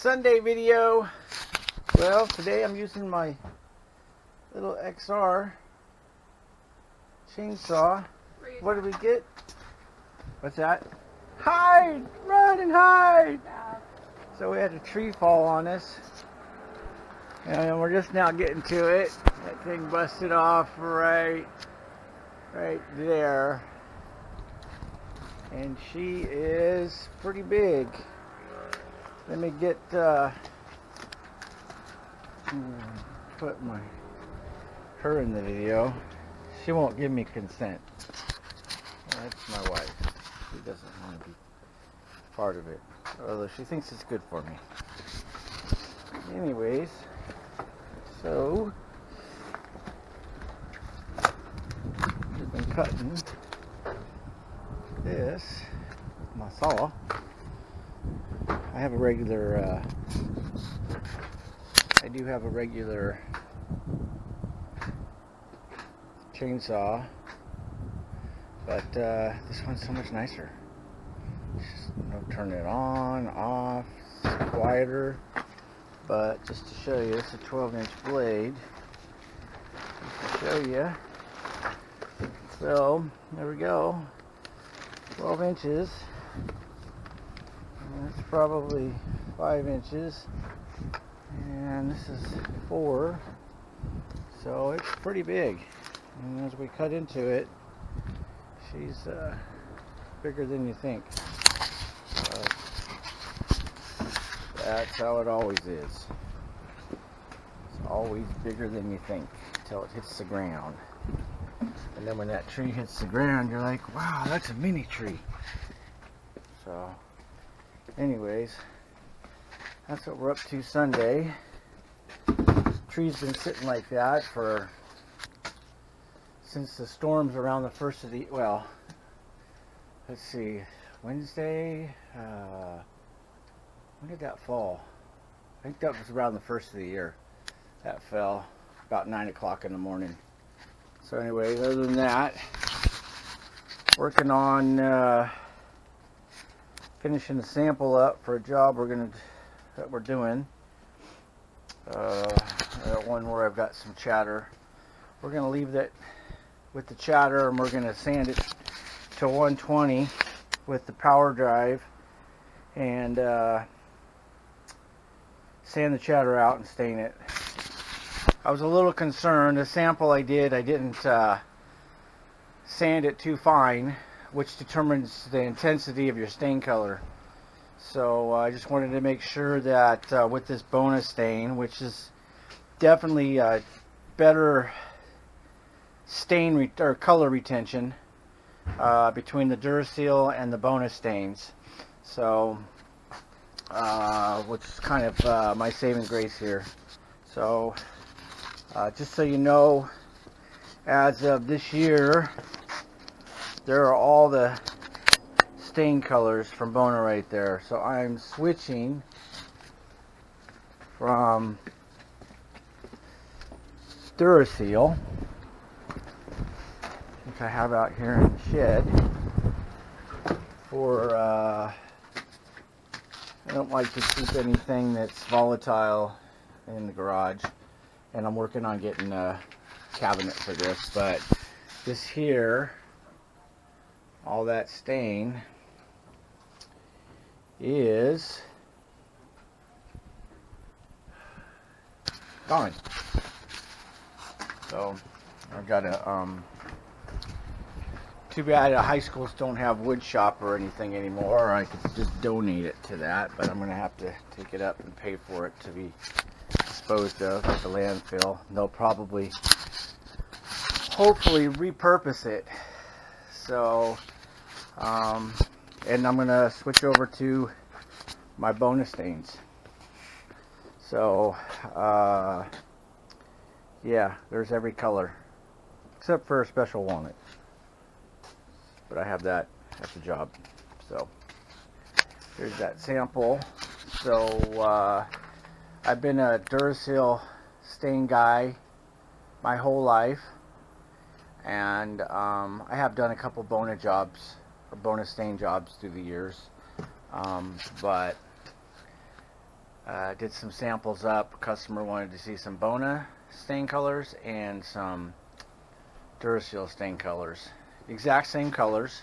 Sunday video. Well, today I'm using my little XR chainsaw. What did we get? What's that? Hide! Run and hide! So we had a tree fall on us, and we're just now getting to it. That thing busted off right there, and she is pretty big. Let me get put her in the video. She won't give me consent. That's my wife. She doesn't want to be part of it, although she thinks it's good for me. Anyways, so we've been cutting this. My saw. I have a regular. I do have a regular chainsaw, but this one's so much nicer. Just, turn it on, off, it's quieter. But just to show you, it's a 12-inch blade. Just to show you. So there we go. 12 inches. And that's probably 5 inches. And this is 4. So it's pretty big. And as we cut into it, she's bigger than you think. That's how it always is. It's always bigger than you think until it hits the ground. And then when that tree hits the ground, you're like, wow, that's a mini tree. So, anyways, that's what we're up to Sunday. Tree's been sitting like that since the storms around the first of the, well, let's see, Wednesday, when did that fall? I think that was around the first of the year. That fell about 9 o'clock in the morning. So anyway, other than that, working on finishing the sample up for a job that we're doing. That one where I've got some chatter. We're going to leave that with the chatter, and we're going to sand it to 120 with the power drive, and sand the chatter out and stain it. I was a little concerned. The sample I didn't sand it too fine, which determines the intensity of your stain color. So I just wanted to make sure that with this bonus stain, which is definitely better stain or color retention between the Duraseal and the bonus stains. So, which is kind of my saving grace here. So, just so you know, as of this year, there are all the stain colors from Bona right there. So I'm switching from Duraseal, which I have out here in the shed, for I don't like to keep anything that's volatile in the garage, and I'm working on getting a cabinet for this. But this here, all that stain is gone. So I've got a too bad high schools don't have wood shop or anything anymore. I could just donate it to that, but I'm gonna have to take it up and pay for it to be disposed of at the landfill. They'll probably, hopefully, repurpose it. So and I'm gonna switch over to my bonus stains. So yeah, there's every color except for a special walnut, but I have that at the job. So here's that sample. So I've been a Duraseal stain guy my whole life, and I have done a couple Bona jobs or Bona stain jobs through the years, but Did some samples up. Customer wanted to see some Bona stain colors and some Duracell stain colors. Exact same colors,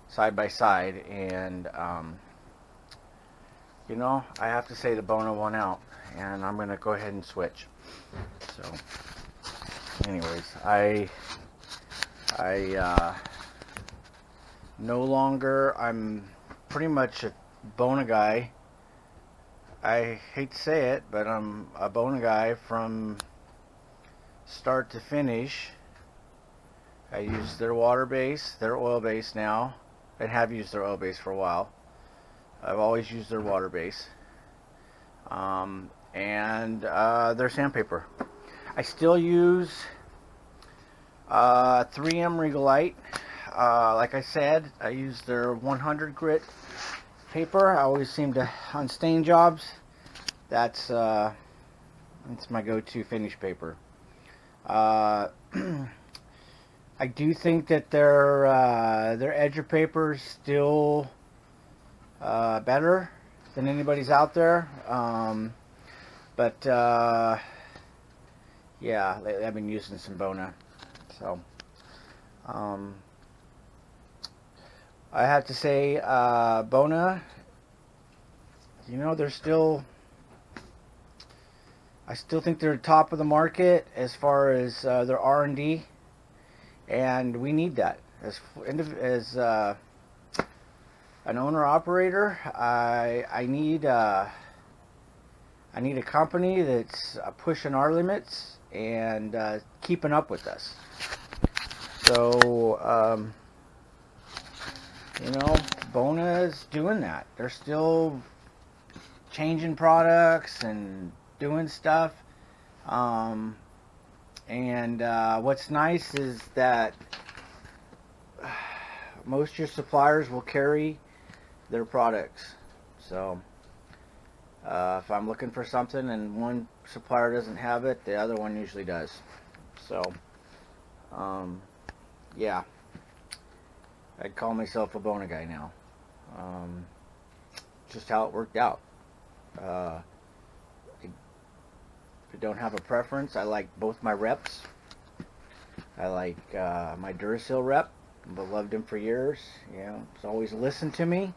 side by side, and I have to say the Bona won out, and I'm gonna go ahead and switch. So, anyways, I no longer. I'm pretty much a Bona guy. I hate to say it, but I'm a Bona guy from start to finish. I use their water base, their oil base now. I have used their oil base for a while. I've always used their water base. And their sandpaper. I still use 3M Regalite. Like I said, I use their 100 grit paper. I always seem to, on stain jobs, that's my go-to finish paper. I do think that their edger paper is still better than anybody's out there. But yeah, lately I've been using some Bona. So I have to say, Bona, they're still. I still think they're top of the market as far as their R&D, and we need that as an owner operator. I need a company that's pushing our limits and keeping up with us. So Bona is doing that. They're still changing products and doing stuff. And what's nice is that most of your suppliers will carry their products. So if I'm looking for something and one supplier doesn't have it, the other one usually does. So yeah, I'd call myself a Bona guy now. Just how it worked out. I don't have a preference. I like both my reps. I like my Duracell rep. I've loved him for years. He's always listened to me.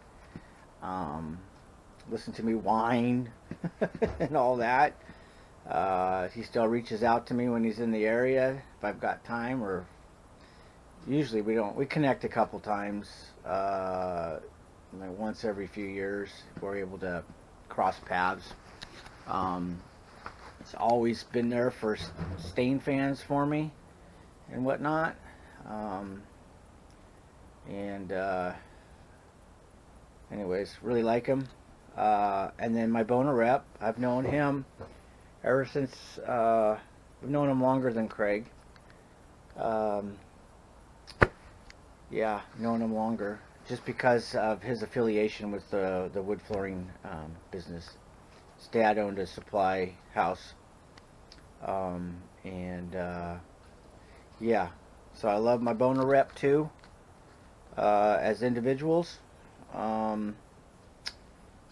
Listen to me whine and all that. He still reaches out to me when he's in the area if I've got time, or usually we connect a couple times, like once every few years if we're able to cross paths. It's always been there for stain fans for me and whatnot. Anyways, really like him. And then my Bona rep, I've known him ever since, I've known him longer than Craig. Yeah, known him longer just because of his affiliation with the wood flooring business. His dad owned a supply house. Yeah, so I love my Bona rep too, as individuals.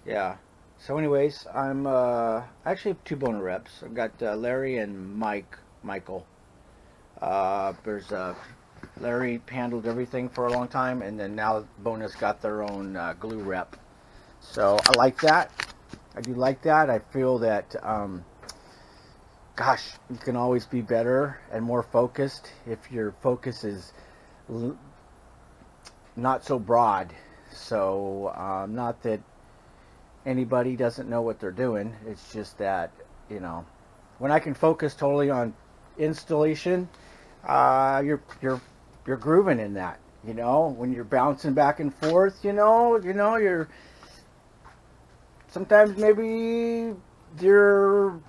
Yeah, so anyways, I'm I actually have two Bona reps. I've got Larry and Michael. There's Larry handled everything for a long time, and then now Bona's got their own glue rep. So I like that. I do like that. I feel that, gosh, you can always be better and more focused if your focus is not so broad. So not that anybody doesn't know what they're doing. It's just that, when I can focus totally on installation, you're grooving in that. When you're bouncing back and forth, you're sometimes maybe your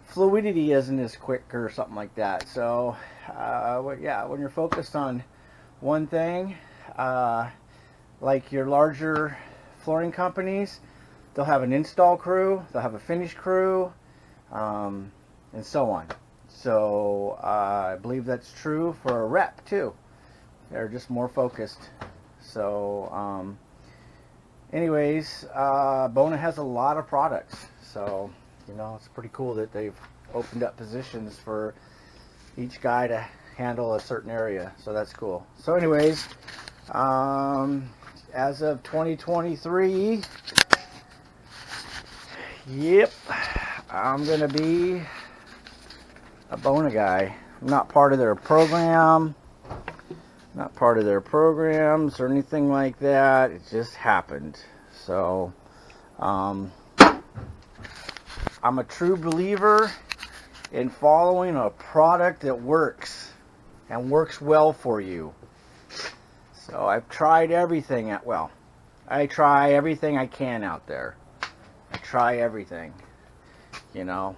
fluidity isn't as quick or something like that. So yeah, when you're focused on one thing, like your larger flooring companies, they'll have an install crew, they'll have a finish crew, and so on. So I believe that's true for a rep too. They're just more focused. So anyways, Bona has a lot of products, so it's pretty cool that they've opened up positions for each guy to handle a certain area, so that's cool. So anyways, as of 2023, yep, I'm gonna be a Bona guy. I'm not part of their program, not part of their programs or anything like that. It just happened. So I'm a true believer in following a product that works and works well for you. So I've tried everything I try everything I can out there. I try everything, and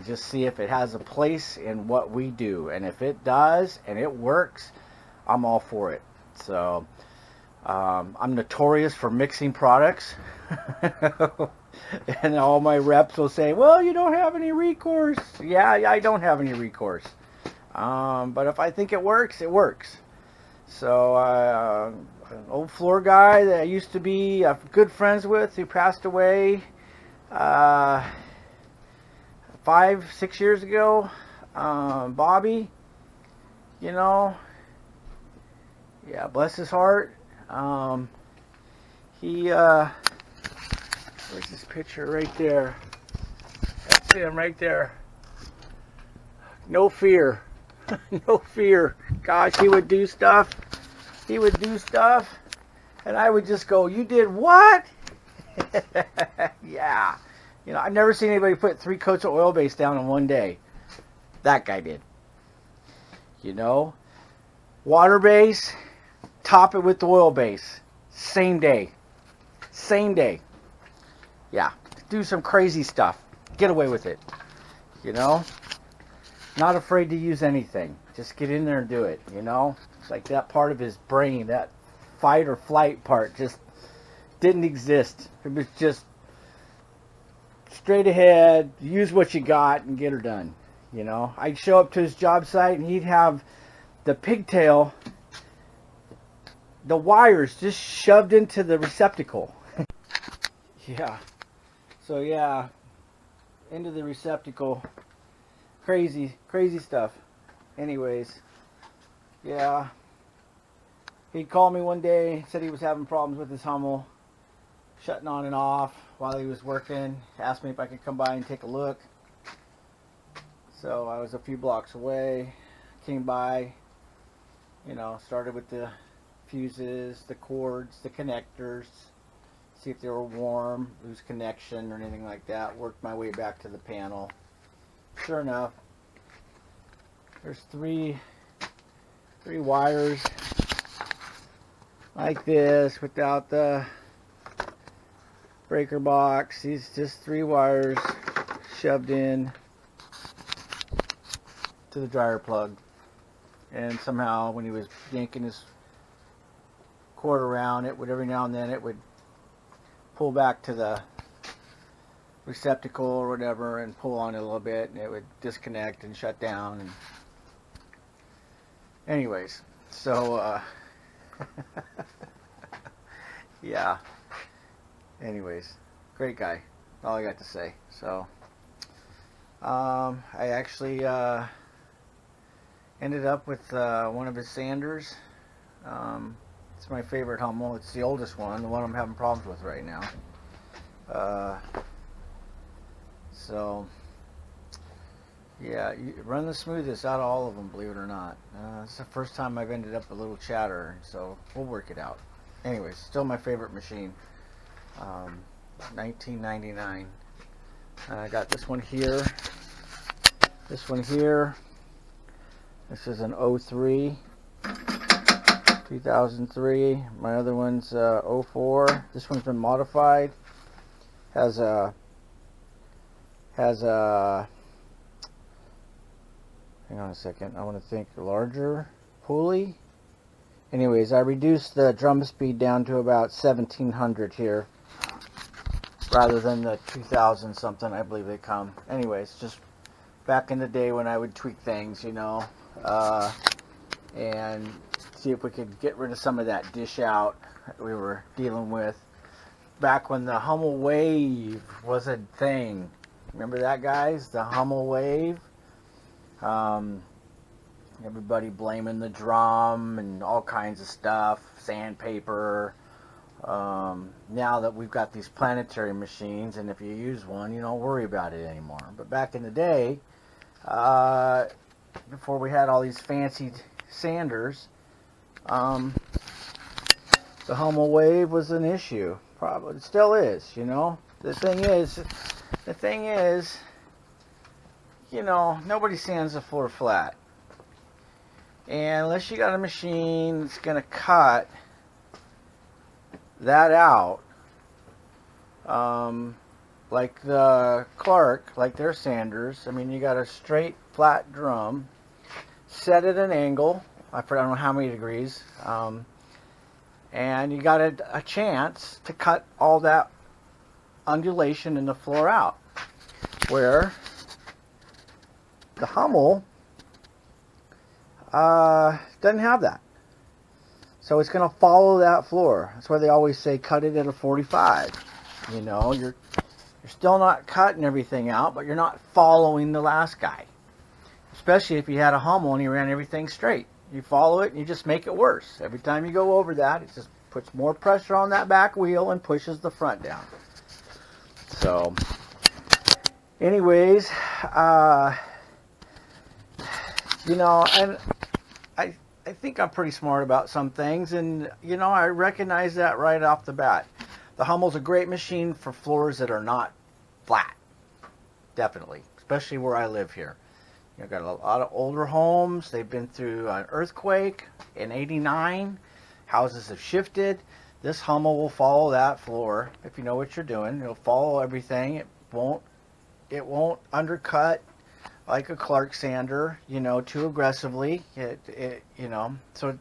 just see if it has a place in what we do. And if it does and it works, I'm all for it. So I'm notorious for mixing products. And all my reps will say, well, you don't have any recourse. Yeah, I don't have any recourse. But if I think it works, it works. So an old floor guy that I used to be good friends with, who passed away 5-6 years ago, Bobby, yeah, bless his heart. Where's this picture? Right there. That's him right there. No fear. No fear. Gosh, he would do stuff. And I would just go, you did what? Yeah. I've never seen anybody put 3 coats of oil base down in one day. That guy did. Water base, top it with the oil base. Same day. Yeah. Do some crazy stuff. Get away with it. Not afraid to use anything. Just get in there and do it, It's like that part of his brain, that fight or flight part, just didn't exist. It was just straight ahead, use what you got and get her done. I'd show up to his job site and he'd have the pigtail, the wires just shoved into the receptacle. Yeah. So yeah, into the receptacle. Crazy stuff. Anyways, yeah. He'd call me one day, said he was having problems with his Hummel, shutting on and off while he was working. Asked me if I could come by and take a look. So I was a few blocks away, came by, started with the fuses, the cords, the connectors, see if they were warm, lose connection or anything like that. Worked my way back to the panel. Sure enough, there's three wires like this without the breaker box. These just 3 wires shoved in to the dryer plug, and somehow when he was yanking his cord around, it would every now and then it would pull back to the receptacle or whatever and pull on it a little bit, and it would disconnect and shut down. And anyways, so yeah, anyways, great guy, all I got to say. So I actually ended up with one of his sanders. It's my favorite Hummel. It's the oldest one, the one I'm having problems with right now. So yeah, you run the smoothest out of all of them, believe it or not. It's the first time I've ended up with a little chatter, so we'll work it out. Anyways, still my favorite machine. 1999. I got this one here. This one here. This is an 03. 2003. My other one's 04. This one's been modified. Has a hang on a second, I want to think, larger pulley. Anyways, I reduced the drum speed down to about 1700 here rather than the 2000 something I believe they come. Anyways, just back in the day when I would tweak things, and see if we could get rid of some of that dish out that we were dealing with. back when the Hummel Wave was a thing. Remember that, guys? The Hummel Wave. Everybody blaming the drum and all kinds of stuff, sandpaper. Now that we've got these planetary machines, and if you use one, you don't worry about it anymore. But back in the day, before we had all these fancy sanders, the Hummel Wave was an issue. Probably it still is. You know, the thing is, you know, nobody sands the floor flat. And unless you got a machine that's going to cut that out, like the Clark, like their sanders, I mean, you got a straight, flat drum, set at an angle, I don't know how many degrees, and you got a chance to cut all that undulation in the floor out. Where the Hummel doesn't have that. So it's going to follow that floor. That's why they always say cut it at a 45. You know, you're still not cutting everything out, but you're not following the last guy. Especially if you had a Hummel and you ran everything straight. You follow it and you just make it worse. Every time you go over that, it just puts more pressure on that back wheel and pushes the front down. So, anyways, you know, and I think I'm pretty smart about some things, and you know, I recognize that right off the bat. The Hummel's a great machine for floors that are not flat, definitely, especially where I live here. You've got a lot of older homes. They've been through an earthquake in '89. Houses have shifted. This Hummel will follow that floor if you know what you're doing. It'll follow everything. It won't undercut like a Clark sander, you know, too aggressively. You know, so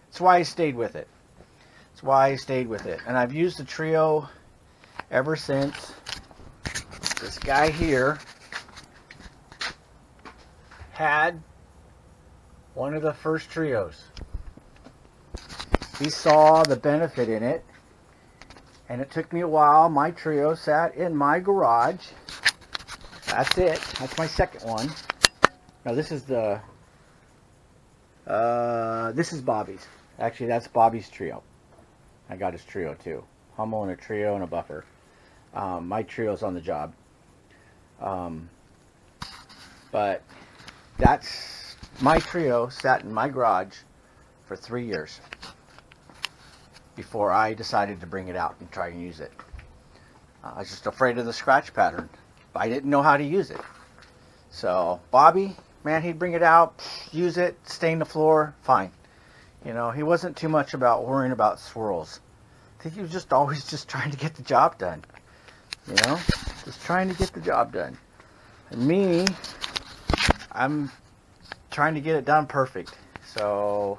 that's why I stayed with it. That's why I stayed with it. And I've used the Trio ever since. This guy here had one of the first Trios. He saw the benefit in it, and it took me a while. My Trio sat in my garage. That's it. That's my second one. Now this is Bobby's. Actually, that's Bobby's Trio. I got his Trio too. Hummel and a Trio and a buffer. My Trio's on the job. But that's my Trio sat in my garage for 3 years before I decided to bring it out and try and use it. I was just afraid of the scratch pattern. I didn't know how to use it. So Bobby, man, he'd bring it out, use it, stain the floor, fine. You know, he wasn't too much about worrying about swirls. I think he was just always just trying to get the job done. You know, just trying to get the job done. And me, I'm trying to get it done perfect. So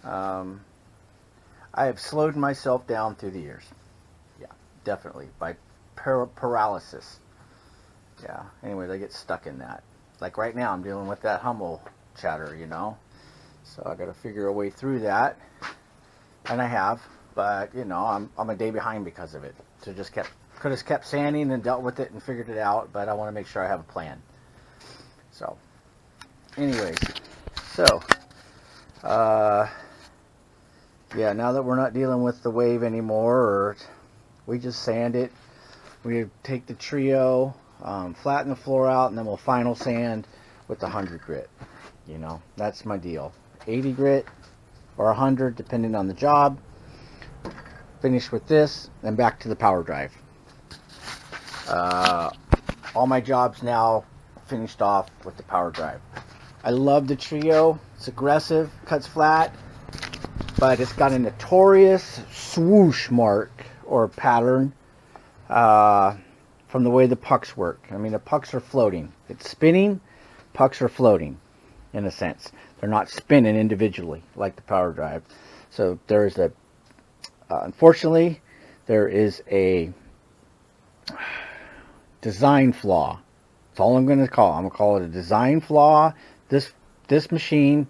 I have slowed myself down through the years. Yeah, definitely. By paralysis. Yeah, anyways, I get stuck in that. Like right now, I'm dealing with that Hummel chatter, you know. So I got to figure a way through that. And I have. But, you know, I'm a day behind because of it. So just could have kept sanding and dealt with it and figured it out. But I want to make sure I have a plan. So, anyways. So, yeah, now that we're not dealing with the wave anymore, or we just sand it. We take the Trio, flatten the floor out, and then we'll final sand with the 100 grit. You know, that's my deal. 80 grit or 100, depending on the job. Finish with this, and back to the power drive. All my jobs now finished off with the power drive. I love the Trio. It's aggressive, cuts flat, but it's got a notorious swoosh mark or pattern from the way the pucks work. I mean, the pucks are floating. It's spinning, pucks are floating, in a sense. They're not spinning individually like the power drive. So there's a, unfortunately, there is a design flaw. That's all I'm going to call it. I'm going to call it a design flaw. This machine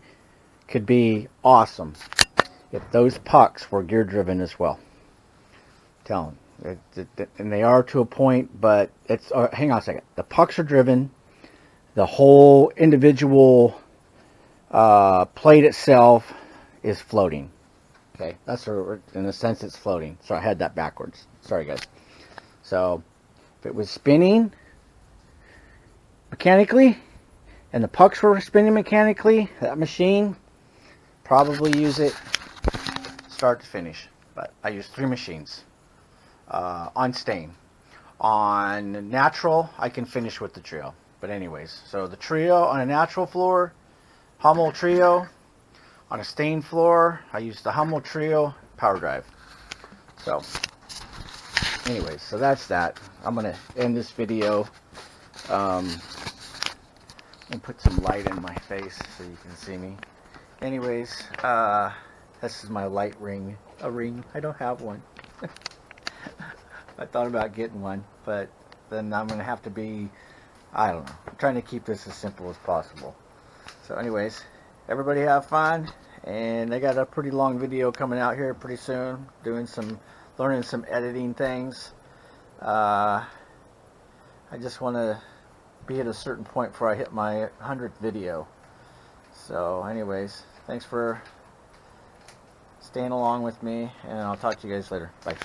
could be awesome if those pucks were gear driven as well. I'm telling And they are to a point, but it's hang on a second. The pucks are driven. The whole individual plate itself is floating. Okay, that's in a sense it's floating. So I had that backwards. Sorry, guys. So if it was spinning mechanically and the pucks were spinning mechanically, that machine probably use it start to finish. But I use 3 machines on stain. On natural, I can finish with the Trio. But anyways, so the Trio on a natural floor, Hummel Trio. On a stained floor, I use the Hummel Trio Power Drive. So, anyways, so that's that. I'm going to end this video and put some light in my face so you can see me. Anyways, this is my light ring. A ring. I don't have one. I thought about getting one, but then I'm going to have to be, I don't know. I'm trying to keep this as simple as possible. So anyways, everybody have fun. And I got a pretty long video coming out here pretty soon. Learning some editing things. I just want to be at a certain point before I hit my 100th video. So anyways, thanks for staying along with me, and I'll talk to you guys later. Bye.